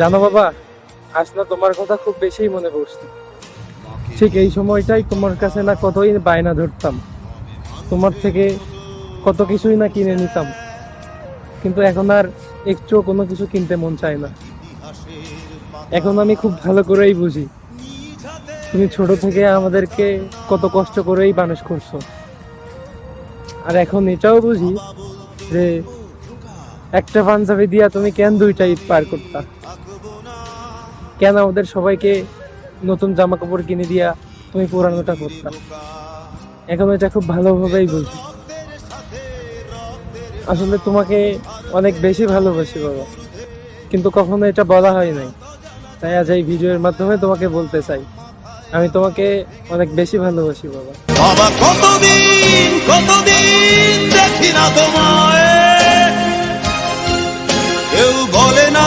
জানো বাবা, আজ না তোমার কথা খুব বেশি মনে পড়ছে। ঠিক এই সময়টাই তোমার কাছে না কতই বায়না ধরতাম, তোমার থেকে কত কিছুই না কিনে নিতাম, কিন্তু এখন আর একটুও কোনো কিছু কিনতে মন চায় না। এখন আমি খুব ভালো করেই বুঝি তুমি ছোট থেকে আমাদেরকে কত কষ্ট করেই মানুষ করছো। আর এখন এটাও বুঝি যে একটা পাঞ্জাবি দিয়া তুমি কেন দুইটা ঈদ পার করতা, কেন আমাদের সবাইকে নতুন জামা কাপড় কিনে দিয়া তুমি পুরানোটা করতা। এখন এটা খুব ভালোভাবেই বুঝি। আসলে তোমাকে অনেক বেশি ভালোবাসি বাবা, কিন্তু কখনো এটা বলা হয় নাই, তাই আজ এই ভিডিওর মাধ্যমে তোমাকে বলতে চাই আমি তোমাকে অনেক বেশি ভালোবাসি বাবা। বাবা কতদিন কতদিন দেখি না তোমায়, কেউ বলে না